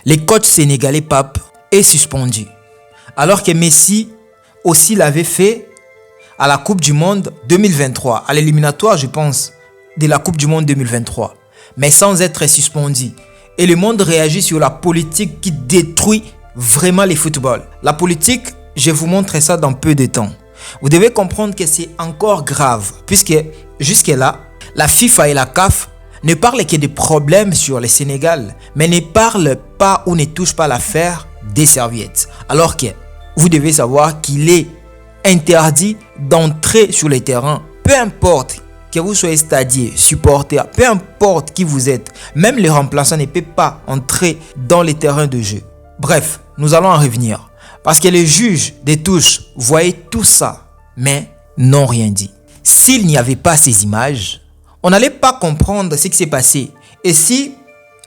Le coach sénégalais Pape est suspendu. Alors que Messi aussi l'avait fait à la Coupe du Monde 2023, à l'éliminatoire, je pense, de la Coupe du Monde 2023, mais sans être suspendu. Et le monde réagit sur la politique qui détruit vraiment le football. La politique, je vous montre ça dans peu de temps. Vous devez comprendre que c'est encore grave, puisque jusque-là, la FIFA et la CAF ne parlent que des problèmes sur le Sénégal, mais ne parlent pas ou ne touchent pas l'affaire des serviettes. Alors que vous devez savoir qu'il est interdit d'entrer sur les terrains, peu importe que vous soyez stadier, supporter, peu importe qui vous êtes, même les remplaçants ne peuvent pas entrer dans les terrains de jeu. Bref, nous allons en revenir. Parce que les juges des touches voyaient tout ça, mais n'ont rien dit. S'il n'y avait pas ces images, on n'allait pas comprendre ce qui s'est passé. Et si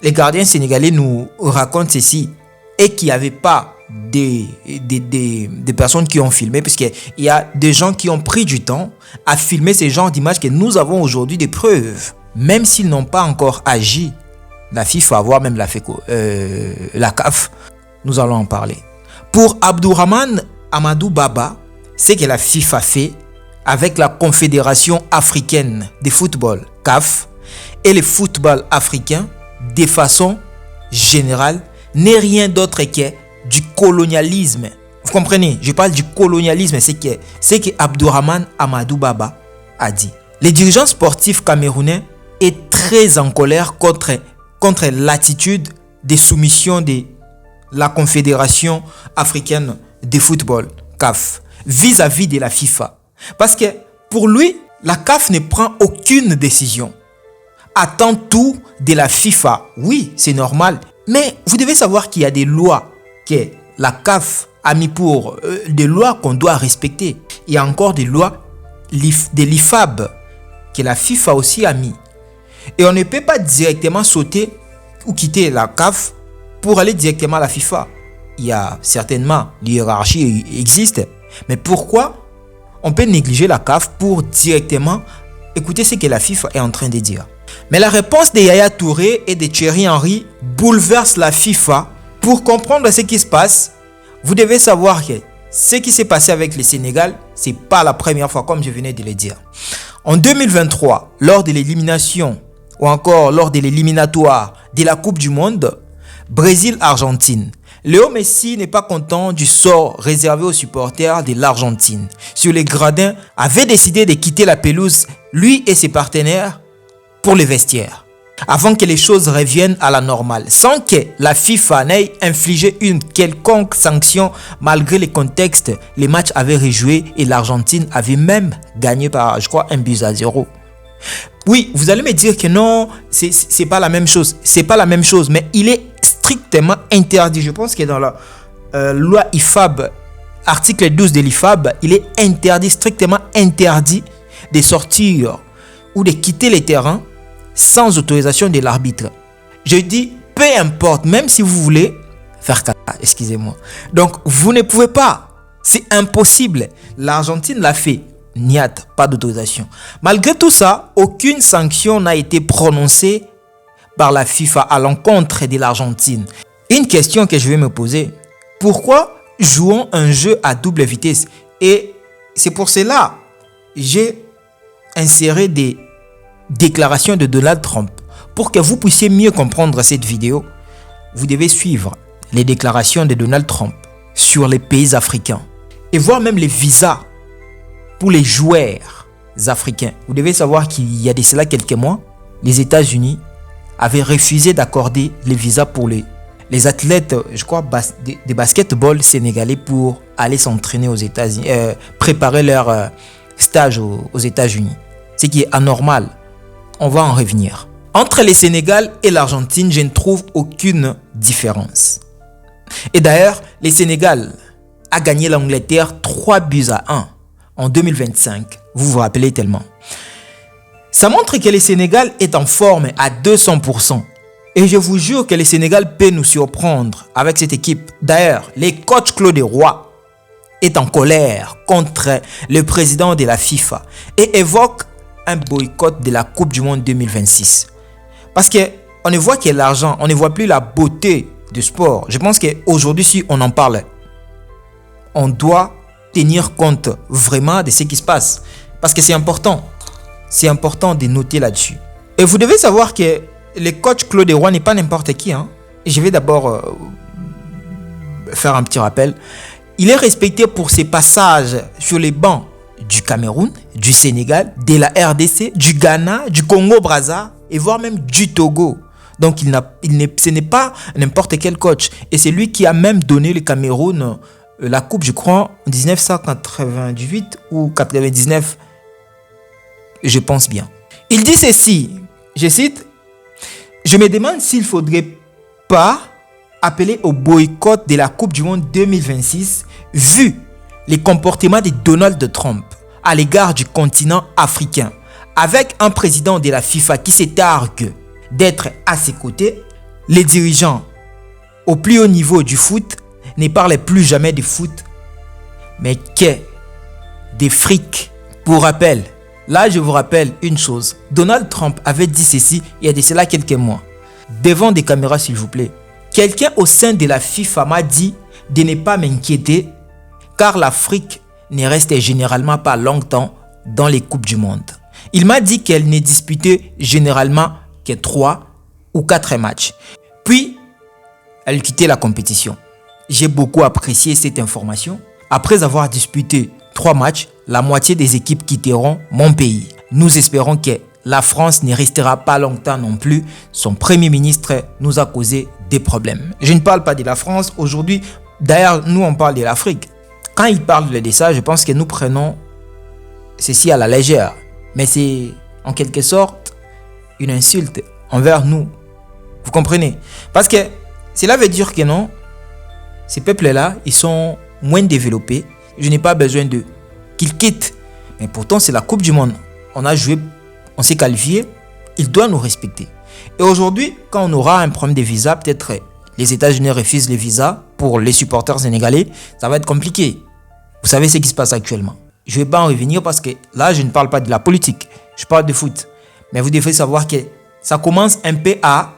les gardiens sénégalais nous racontent ceci, et qu'il n'y avait pas des personnes qui ont filmé, puisqu'il y a des gens qui ont pris du temps à filmer ces genres d'images que nous avons aujourd'hui des preuves. Même s'ils n'ont pas encore agi, la FIFA, voire même la CAF, nous allons en parler. Pour Abdourahmane Amadou Baba, c'est que la FIFA fait avec la Confédération africaine de football, CAF, et le football africain, de façon générale, n'est rien d'autre que du colonialisme. Vous comprenez? Je parle du colonialisme, c'est que Abdourahmane Amadou Baba a dit. Les dirigeants sportifs camerounais est très en colère contre l'attitude de soumission de la Confédération africaine de football, CAF, vis-à-vis de la FIFA. Parce que pour lui, la CAF ne prend aucune décision. Attend tout de la FIFA. Oui, c'est normal. Mais vous devez savoir qu'il y a des lois que la CAF a mis pour des lois qu'on doit respecter. Il y a encore des lois de l'IFAB que la FIFA aussi a mis. Et on ne peut pas directement sauter ou quitter la CAF pour aller directement à la FIFA. Il y a certainement l'hiérarchie existe. Mais pourquoi on peut négliger la CAF pour directement écouter ce que la FIFA est en train de dire? Mais la réponse de Yaya Touré et de Thierry Henry bouleverse la FIFA. Pour comprendre ce qui se passe, vous devez savoir que ce qui s'est passé avec le Sénégal, ce n'est pas la première fois, comme je venais de le dire. En 2023, lors de l'élimination ou encore lors de l'éliminatoire de la Coupe du Monde, Brésil-Argentine, Léo Messi n'est pas content du sort réservé aux supporters de l'Argentine. Sur les gradins, avait décidé de quitter la pelouse, lui et ses partenaires, pour les vestiaires, avant que les choses reviennent à la normale, sans que la FIFA n'ait infligé une quelconque sanction. Malgré le contexte, les matchs avaient rejoué et l'Argentine avait même gagné par, je crois, 1-0. Oui, vous allez me dire que non, c'est pas la même chose. C'est pas la même chose, mais il est strictement interdit. Je pense que dans la loi IFAB, article 12 de l'IFAB, il est interdit, strictement interdit de sortir ou de quitter les terrains sans autorisation de l'arbitre. Je dis, peu importe, même si vous voulez faire caca, excusez-moi. Donc, vous ne pouvez pas. C'est impossible. L'Argentine l'a fait. Niat, pas d'autorisation. Malgré tout ça, aucune sanction n'a été prononcée par la FIFA à l'encontre de l'Argentine. Une question que je vais me poser. Pourquoi jouons un jeu à double vitesse? Et c'est pour cela que j'ai inséré des déclaration de Donald Trump. Pour que vous puissiez mieux comprendre cette vidéo, vous devez suivre les déclarations de Donald Trump sur les pays africains et voir même les visas pour les joueurs africains. Vous devez savoir qu'il y a de cela quelques mois, les États-Unis avaient refusé d'accorder les visas pour les athlètes, je crois, de basketball sénégalais pour aller s'entraîner aux États-Unis, préparer leur stage aux États-Unis. Ce qui est anormal. On va en revenir. Entre le Sénégal et l'Argentine, je ne trouve aucune différence. Et d'ailleurs, le Sénégal a gagné l'Angleterre 3-1 en 2025. Vous vous rappelez tellement. Ça montre que le Sénégal est en forme à 200%. Et je vous jure que le Sénégal peut nous surprendre avec cette équipe. D'ailleurs, le coach Claude Roy est en colère contre le président de la FIFA et évoque un boycott de la Coupe du Monde 2026. Parce qu'on ne voit que l'argent, on ne voit plus la beauté de sport. Je pense qu'aujourd'hui, si on en parle, on doit tenir compte vraiment de ce qui se passe. Parce que c'est important. C'est important de noter là-dessus. Et vous devez savoir que le coach Claude Roy n'est pas n'importe qui. Je vais d'abord faire un petit rappel. Il est respecté pour ses passages sur les bancs du Cameroun, du Sénégal, de la RDC, du Ghana, du Congo-Brazza et voire même du Togo. Donc ce n'est pas n'importe quel coach. Et c'est lui qui a même donné le Cameroun la coupe, je crois, en 1998 ou 99. Je pense bien. Il dit ceci, je cite, « Je me demande s'il ne faudrait pas appeler au boycott de la Coupe du Monde 2026 vu les comportements de Donald Trump à l'égard du continent africain. Avec un président de la FIFA qui se targue d'être à ses côtés, les dirigeants au plus haut niveau du foot ne parlent plus jamais de foot, mais que des frics. » Pour rappel, là je vous rappelle une chose, Donald Trump avait dit ceci il y a de cela quelques mois. Devant des caméras s'il vous plaît. Quelqu'un au sein de la FIFA m'a dit de ne pas m'inquiéter car l'Afrique ne reste généralement pas longtemps dans les Coupes du Monde. Il m'a dit qu'elle ne disputait généralement que 3 ou 4 matchs. Puis, elle quittait la compétition. J'ai beaucoup apprécié cette information. Après avoir disputé 3 matchs, la moitié des équipes quitteront mon pays. Nous espérons que la France ne restera pas longtemps non plus. Son premier ministre nous a causé des problèmes. Je ne parle pas de la France aujourd'hui. D'ailleurs, nous on parle de l'Afrique. Quand il parle de ça, je pense que nous prenons ceci à la légère. Mais c'est en quelque sorte une insulte envers nous. Vous comprenez? Parce que cela veut dire que non, ces peuples-là, ils sont moins développés. Je n'ai pas besoin qu'ils quittent. Mais pourtant, c'est la Coupe du Monde. On a joué, on s'est qualifié. Il doit nous respecter. Et aujourd'hui, quand on aura un problème de visa, peut-être les États-Unis refusent les visas pour les supporters sénégalais, ça va être compliqué. Vous savez ce qui se passe actuellement. Je ne vais pas en revenir parce que là, je ne parle pas de la politique. Je parle de foot. Mais vous devez savoir que ça commence un peu à...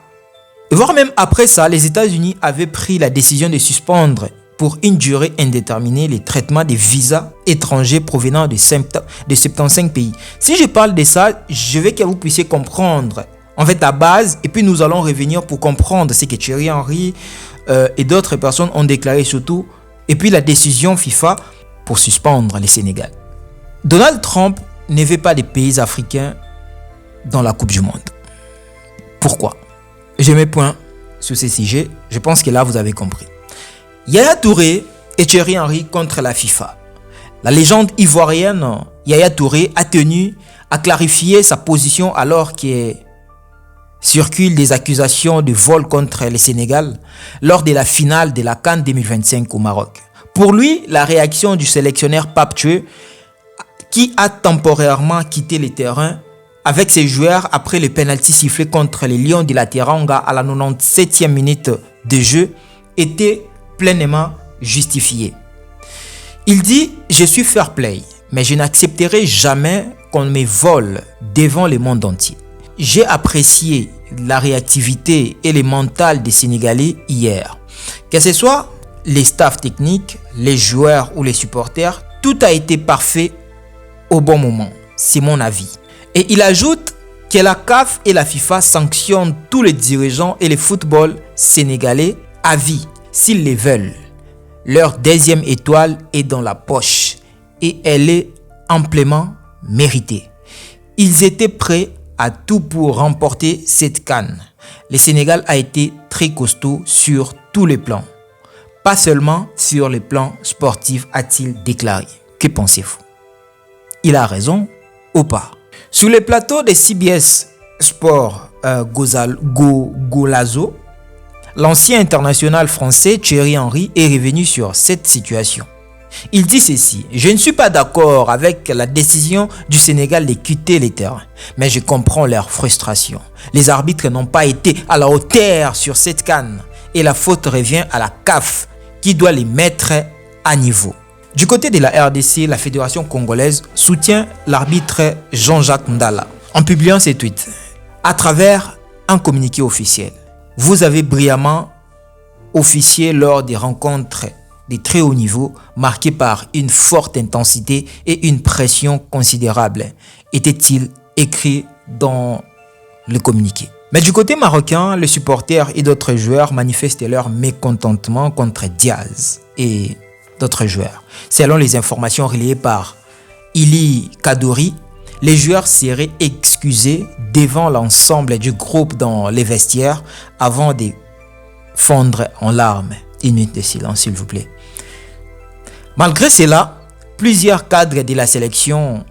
Voire même après ça, les États-Unis avaient pris la décision de suspendre pour une durée indéterminée les traitements des visas étrangers provenant de 75 pays. Si je parle de ça, je veux que vous puissiez comprendre en fait la base et puis nous allons revenir pour comprendre ce que Thierry Henry et d'autres personnes ont déclaré surtout et puis la décision FIFA pour suspendre les Sénégal. Donald Trump ne veut pas des pays africains dans la Coupe du Monde. Pourquoi? Je mets point sur ces sujets. Je pense que là, vous avez compris. Yaya Touré et Thierry Henry contre la FIFA. La légende ivoirienne Yaya Touré a tenu à clarifier sa position alors qu'il circulent des accusations de vol contre le Sénégal lors de la finale de la CAN 2025 au Maroc. Pour lui, la réaction du sélectionneur Pape Thiaw, qui a temporairement quitté le terrain avec ses joueurs après le penalty sifflé contre les Lions de la Teranga à la 97e minute de jeu, était pleinement justifié. Il dit « Je suis fair play, mais je n'accepterai jamais qu'on me vole devant le monde entier. J'ai apprécié la réactivité et le mental des Sénégalais hier. Que ce soit les staffs techniques, les joueurs ou les supporters, tout a été parfait au bon moment. C'est mon avis. » Et il ajoute que la CAF et la FIFA sanctionnent tous les dirigeants et le football sénégalais à vie s'ils les veulent. Leur deuxième étoile est dans la poche et elle est amplement méritée. Ils étaient prêts à tout pour remporter cette CAN. Le Sénégal a été très costaud sur tous les plans. Pas seulement sur le plan sportif, a-t-il déclaré. Que pensez-vous? Il a raison ou pas? Sur le plateau de CBS Sport Golazo, l'ancien international français Thierry Henry est revenu sur cette situation. Il dit ceci: « Je ne suis pas d'accord avec la décision du Sénégal de quitter les terrains, mais je comprends leur frustration. Les arbitres n'ont pas été à la hauteur sur cette CAN et la faute revient à la CAF qui doit les mettre à niveau. » Du côté de la RDC, la fédération congolaise soutient l'arbitre Jean-Jacques Ndala en publiant ses tweets. À travers un communiqué officiel, vous avez brillamment officier lors des rencontres de très haut niveau, marquées par une forte intensité et une pression considérable, était-il écrit dans le communiqué. Mais du côté marocain, les supporters et d'autres joueurs manifestent leur mécontentement contre Diaz et d'autres joueurs. Selon les informations relayées par Ili Kadouri, les joueurs seraient excusés devant l'ensemble du groupe dans les vestiaires avant de fondre en larmes. Une minute de silence, s'il vous plaît. Malgré cela, plusieurs cadres de la sélection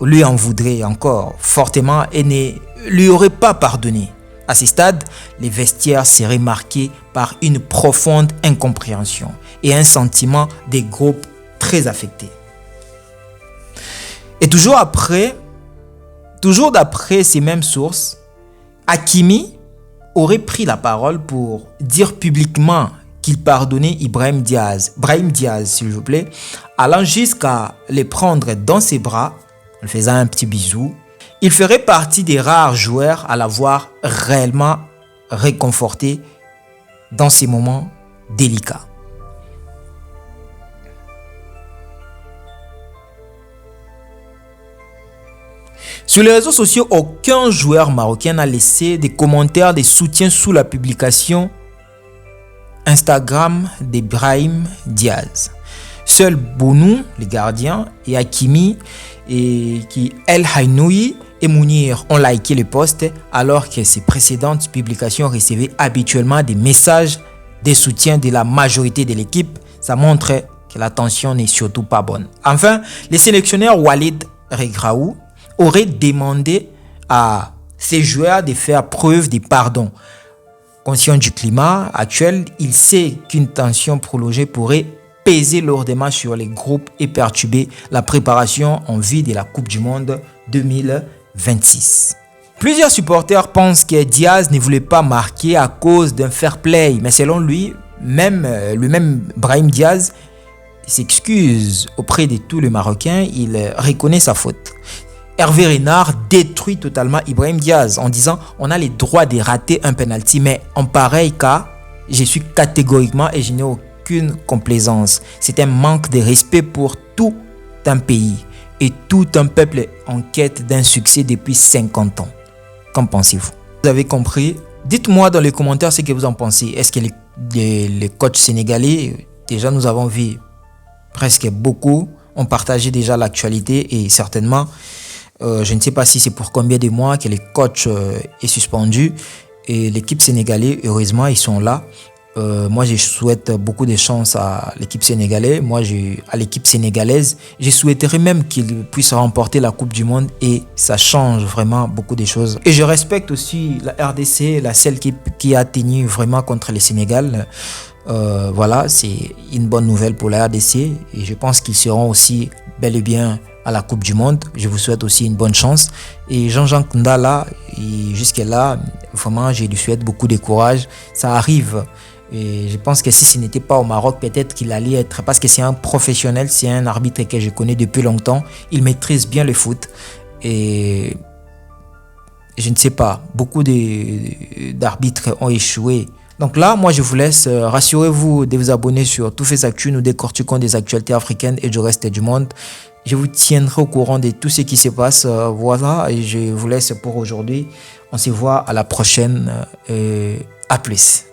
lui en voudraient encore fortement et ne lui auraient pas pardonné. À ce stade, les vestiaires seraient marqués par une profonde incompréhension et un sentiment des groupes très affectés. Et toujours d'après ces mêmes sources, Hakimi aurait pris la parole pour dire publiquement qu'il pardonnait Brahim Diaz, s'il vous plaît, allant jusqu'à les prendre dans ses bras, en faisant un petit bisou. Il ferait partie des rares joueurs à l'avoir réellement réconforté dans ces moments délicats. Sur les réseaux sociaux, aucun joueur marocain n'a laissé des commentaires de soutien sous la publication Instagram d'Brahim Diaz. Seuls Bounou, le gardien, et Hakimi, El Hainoui et Mounir ont liké le post, alors que ces précédentes publications recevaient habituellement des messages de soutien de la majorité de l'équipe. Ça montre que la tension n'est surtout pas bonne. Enfin, le sélectionneur Walid Regragui aurait demandé à ses joueurs de faire preuve de pardon. Conscient du climat actuel, il sait qu'une tension prolongée pourrait peser lourdement sur les groupes et perturber la préparation en vue de la Coupe du Monde 2026. Plusieurs supporters pensent que Diaz ne voulait pas marquer à cause d'un fair play, mais selon lui, même Brahim Diaz s'excuse auprès de tous les Marocains, il reconnaît sa faute. Hervé Renard détruit totalement Brahim Diaz en disant « On a le droit de rater un penalty, mais en pareil cas, je suis catégoriquement et je n'ai aucune complaisance. C'est un manque de respect pour tout un pays et tout un peuple en quête d'un succès depuis 50 ans. » Qu'en pensez-vous? Vous avez compris? Dites-moi dans les commentaires ce que vous en pensez. Est-ce que les coachs sénégalais, déjà nous avons vu presque beaucoup, ont partagé déjà l'actualité et certainement, je ne sais pas si c'est pour combien de mois que le coach est suspendu et l'équipe sénégalaise, heureusement, ils sont là. Moi, je souhaite beaucoup de chance à l'équipe sénégalaise. À l'équipe sénégalaise, je souhaiterais même qu'ils puissent remporter la Coupe du Monde et ça change vraiment beaucoup de choses. Et je respecte aussi la RDC, la seule qui a tenu vraiment contre le Sénégal. Voilà, c'est une bonne nouvelle pour la RDC et je pense qu'ils seront aussi bel et bien à la Coupe du Monde. Je vous souhaite aussi une bonne chance. Et Jean-Jean Ndala, jusque-là, vraiment, je lui souhaite beaucoup de courage. Ça arrive. Et je pense que si ce n'était pas au Maroc, peut-être qu'il allait être... Parce que c'est un professionnel, c'est un arbitre que je connais depuis longtemps. Il maîtrise bien le foot. Et je ne sais pas, beaucoup d'arbitres ont échoué. Donc là, moi, je vous laisse. Rassurez-vous de vous abonner sur Tout Fait Actu. Nous décortiquons des actualités africaines et du reste du monde. Je vous tiendrai au courant de tout ce qui se passe. Voilà, et je vous laisse pour aujourd'hui. On se voit à la prochaine. À plus.